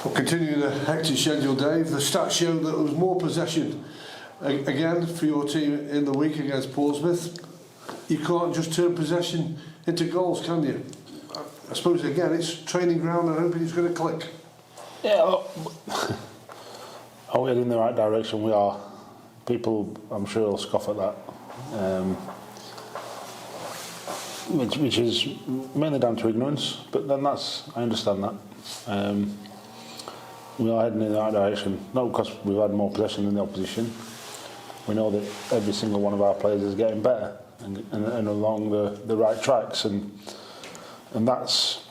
Well, continuing the hectic schedule, Dave, the stats show that there was more possession again for your team in the week against Portsmouth. You can't just turn possession into goals, can you? I suppose, again, it's training ground and hoping it's going to click. Yeah, are we heading in the right direction? We are. People, I'm sure, will scoff at that. Which is mainly down to ignorance, but then I understand that. We are heading in the right direction, not because we've had more possession than the opposition. We know that every single one of our players is getting better and along the right tracks, and that's,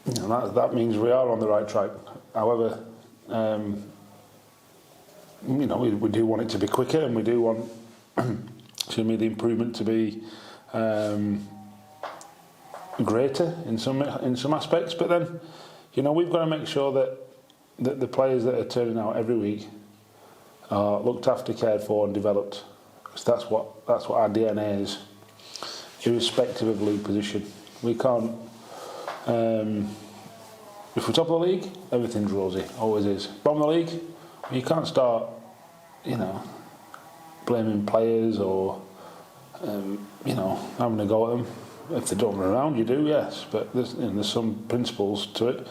you know, that means we are on the right track. However, you know, we do want it to be quicker, and we do want excuse me, the improvement to be greater in some aspects. But then, you know, we've got to make sure that the players that are turning out every week are looked after, cared for, and developed. Because that's what our DNA is, irrespective of league position. We can't. If we're top of the league, everything's rosy, always is. Bottom of the league, you can't start, you know, blaming players or, you know, having a go at them. If they don't run around, you do, yes. But there's some principles to it.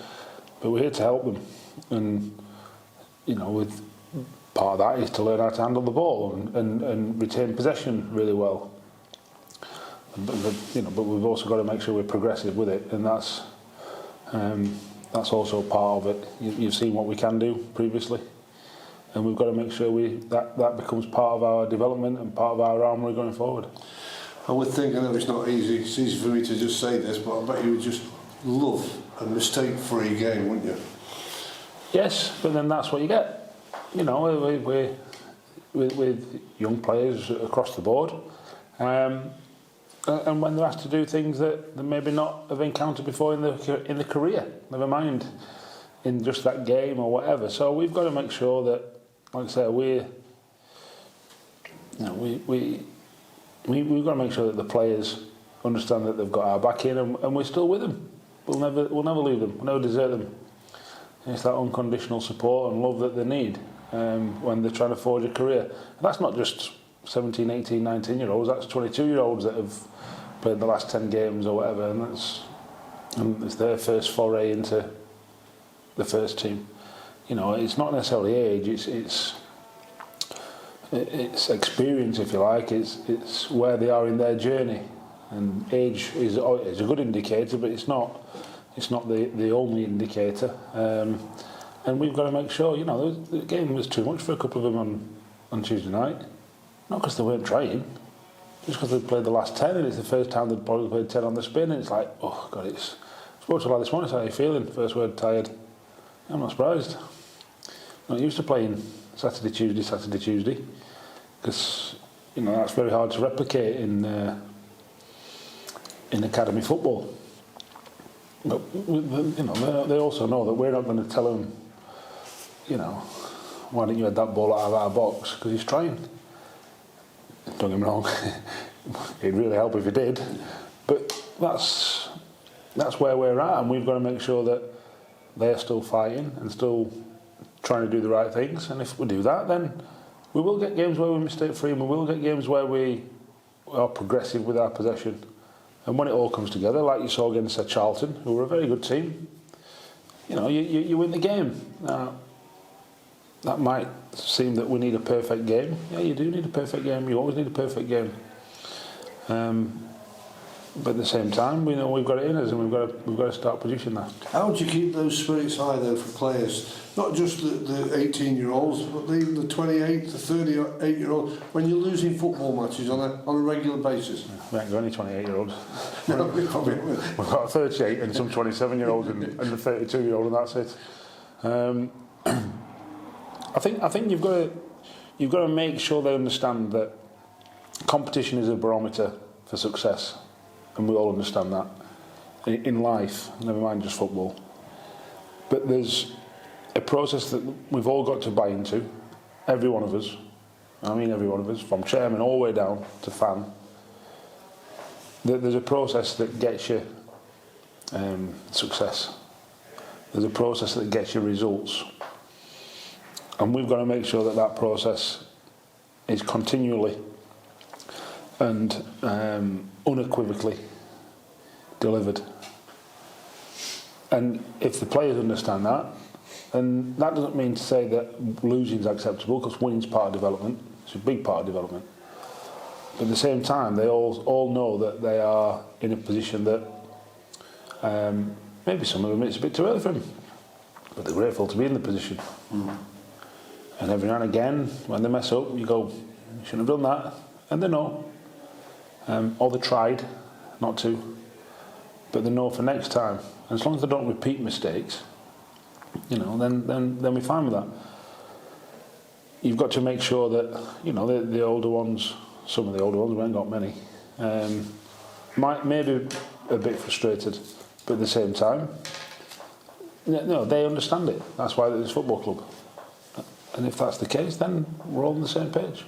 But we're here to help them, and you know, with part of that is to learn how to handle the ball and retain possession really well. But you know, but we've also got to make sure we're progressive with it, and that's also part of it. You've seen what we can do previously, and we've got to make sure that becomes part of our development and part of our armoury going forward. I would think, I know it's not easy, it's easy for me to just say this, but I bet you would just love a mistake-free game, wouldn't you? Yes, but then that's what you get. You know, with young players across the board, and when they're asked to do things that they maybe not have encountered before in the career, never mind in just that game or whatever. So we've got to make sure that, like I say, we've got to make sure that the players understand that they've got our back in, and we're still with them. We'll never leave them. We'll never desert them. And it's that unconditional support and love that they need when they're trying to forge a career. And that's not just 17, 18, 19-year-olds. That's 22-year-olds that have played the last 10 games or whatever, and it's their first foray into the first team. You know, it's not necessarily age. It's experience, if you like. It's where they are in their journey, and age is a good indicator, but it's not the only indicator. And we've got to make sure, you know, the game was too much for a couple of them on Tuesday night. Not because they weren't trying, just because they'd played the last 10, and it's the first time they'd probably played 10 on the spin, and it's like, oh God, I spoke to a lad this morning, so how are you feeling? First word, tired. I'm not surprised. I'm not used to playing Saturday, Tuesday, because, you know, that's very hard to replicate in academy football. But, you know, they also know that we're not going to tell them, you know, why didn't you have that ball out of our box? Because he's trying. Don't get me wrong, it'd really help if he did. But that's where we're at, and we've got to make sure that they're still fighting and still trying to do the right things. And if we do that, then we will get games where we're mistake-free, and we will get games where we are progressive with our possession. And when it all comes together, like you saw against Charlton, who were a very good team, you know, you win the game. Now, that might seem that we need a perfect game. Yeah, you do need a perfect game. You always need a perfect game. But at the same time, we know we've got it in us, and we've got to start producing that. How do you keep those spirits high, though, for players? Not just the 18-year-olds, but even the 28, the 38-year-olds. When you're losing football matches on a regular basis. We ain't got any 28-year-olds. No, we've got 38 and some 27-year-olds and the 32-year-old, and that's it. I think you've got to make sure they understand that competition is a barometer for success, and we all understand that in life, never mind just football. But there's a process that we've all got to buy into, every one of us. I mean every one of us, from chairman all the way down to fan. There's a process that gets you success. There's a process that gets you results. And we've got to make sure that that process is continually and unequivocally delivered. And if the players understand that, and that doesn't mean to say that losing is acceptable, because winning is part of development. It's a big part of development. But at the same time, they all know that they are in a position that maybe some of them it's a bit too early for them, but they're grateful to be in the position. And every now and again, when they mess up, you go, you shouldn't have done that, and they know. Or they tried not to, but they know for next time. And as long as they don't repeat mistakes, you know, then we're fine with that. You've got to make sure that, you know, the older ones, some of the older ones, we ain't got many, might maybe a bit frustrated, but at the same time, no, they understand it. That's why there's a football club. And if that's the case, then we're all on the same page.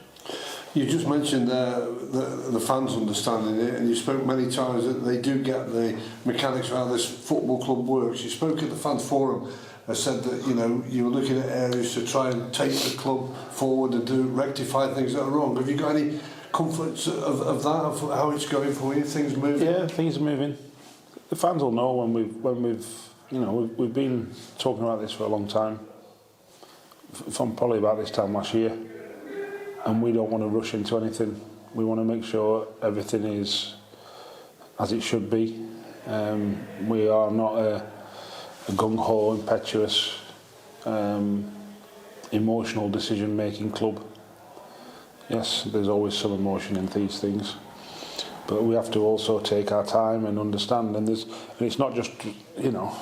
You just mentioned the fans understanding it, and you spoke many times that they do get the mechanics of how this football club works. You spoke at the fans forum and said that, you know, you were looking at areas to try and take the club forward and do rectify things that are wrong. Have you got any comfort of that, of how it's going for you? Things moving? Yeah, things are moving. The fans will know when we've you know, we've been talking about this for a long time, from probably about this time last year, and we don't want to rush into anything. We want to make sure everything is as it should be. We are not a gung-ho, impetuous, emotional decision-making club. Yes, there's always some emotion in these things, but we have to also take our time and understand. And it's not just, you know,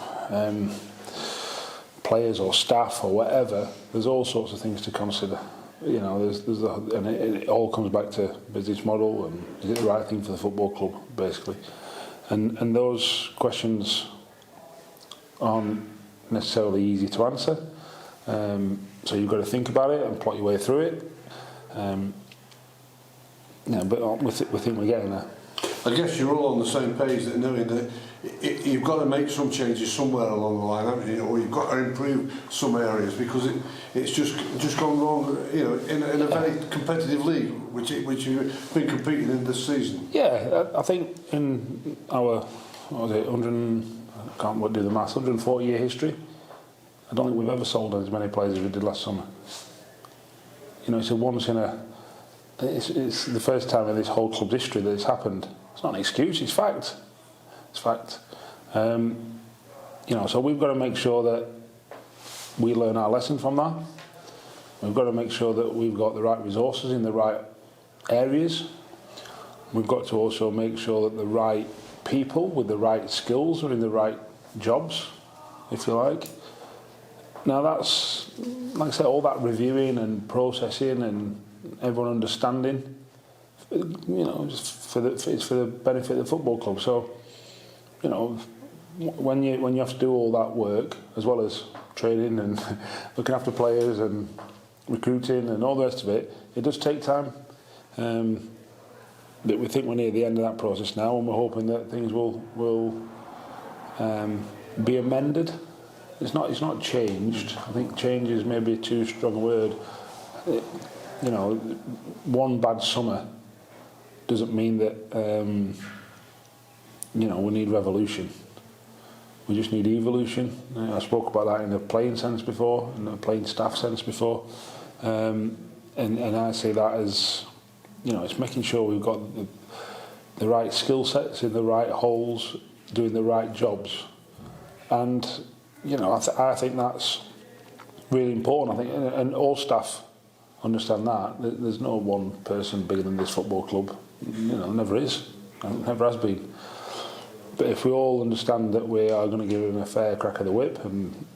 players or staff or whatever. There's all sorts of things to consider. You know, and it all comes back to business model and is it the right thing for the football club, basically. And those questions aren't necessarily easy to answer. So you've got to think about it and plot your way through it. Yeah, but we think we're getting there. I guess you're all on the same page, that knowing that you've got to make some changes somewhere along the line, haven't you? Or you've got to improve some areas, because it's just gone wrong, you know, in a very competitive league, which you've been competing in this season. Yeah, I think in our, what was it, 140-year history, I don't think we've ever sold as many players as we did last summer. You know, it's a once in a... It's the first time in this whole club's history that it's happened. It's not an excuse, it's fact. It's fact. You know, so we've got to make sure that we learn our lesson from that. We've got to make sure that we've got the right resources in the right areas. We've got to also make sure that the right people with the right skills are in the right jobs, if you like. Now that's, like I said, all that reviewing and processing and everyone understanding, you know, just it's for the benefit of the football club. So, you know, when you have to do all that work, as well as training and looking after players and recruiting and all the rest of it, it does take time. But we think we're near the end of that process now, and we're hoping that things will be amended. It's not changed. I think change is maybe too strong a word. You know, one bad summer doesn't mean that you know, we need revolution. We just need evolution. I spoke about that in a playing sense before, in a playing staff sense before, and I see that as, you know, it's making sure we've got the right skill sets in the right holes, doing the right jobs, and you know, I think that's really important. I think, and all staff understand that. There's no one person bigger than this football club. You know, never is, and never has been. But if we all understand that we are going to give him a fair crack of the whip, and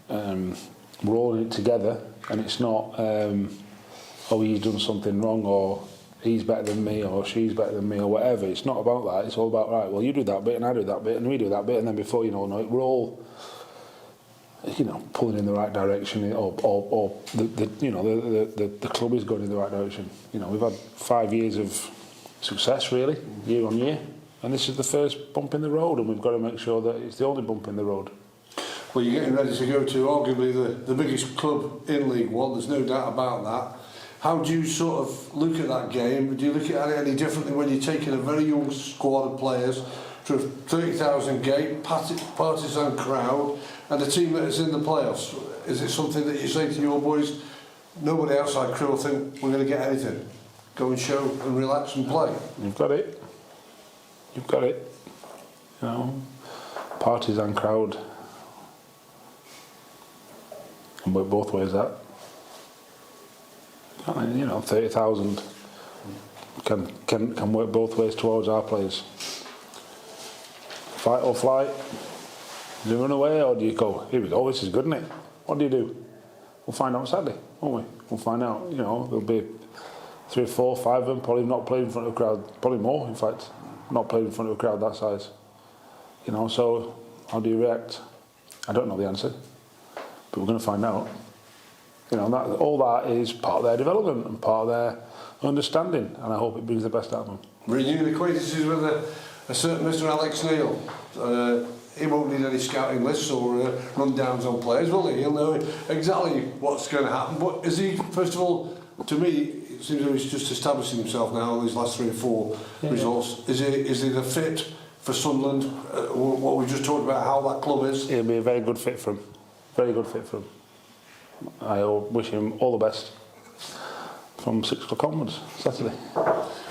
we're all in it together, and it's not, oh, he's done something wrong, or he's better than me, or she's better than me, or whatever. It's not about that. It's all about, right, well, you do that bit, and I do that bit, and we do that bit, and then before you know it, we're all, you know, pulling in the right direction, or the club is going in the right direction. You know, we've had 5 years of success, really, year on year, and this is the first bump in the road, and we've got to make sure that it's the only bump in the road. Well, you're getting ready to go to arguably the biggest club in League One, there's no doubt about that. How do you sort of look at that game? Do you look at it any differently when you're taking a very young squad of players to a 30,000 gate, partisan crowd, and a team that is in the playoffs? Is it something that you say to your boys, nobody outside crew will think we're going to get anything? Go and show and relax and play. You've got it. You've got it. You know, partisan crowd. Can work both ways, that. You know, 30,000 can work both ways towards our players. Fight or flight. Do you run away or do you go, here we go, this is good, isn't it? What do you do? We'll find out Saturday, won't we? We'll find out. You know, there'll be 3, 4, 5 of them probably not playing in front of a crowd, probably more, in fact, not playing in front of a crowd that size. You know, so how do you react? I don't know the answer, but we're going to find out. You know, that, all that is part of their development and part of their understanding, and I hope it brings the best out of them. Renewing acquaintances with a certain Mr. Alex Neil. He won't need any scouting lists or rundowns on players, will he? He'll know exactly what's going to happen. But is he, first of all, to me, it seems that he's just establishing himself now in these last 3 or 4 results. Is he the fit for Sunderland? What we just talked about, how that club is? He'll be a very good fit for him. Very good fit for him. I wish him all the best from 6 o'clock onwards, Saturday.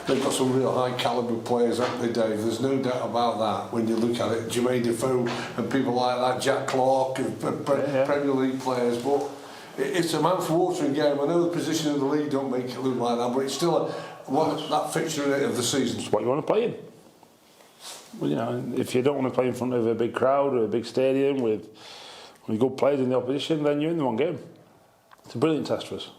They've got some real high calibre players, haven't they, Dave? There's no doubt about that when you look at it. Jermaine Defoe and people like that, Jack Clark, Premier League players. But it's a mouth-watering game. I know the position of the league don't make it look like that, but it's still that fixture in it of the season. It's what you want to play in. Well, you know, if you don't want to play in front of a big crowd or a big stadium with good players in the opposition, then you're in the wrong game. It's a brilliant test for us.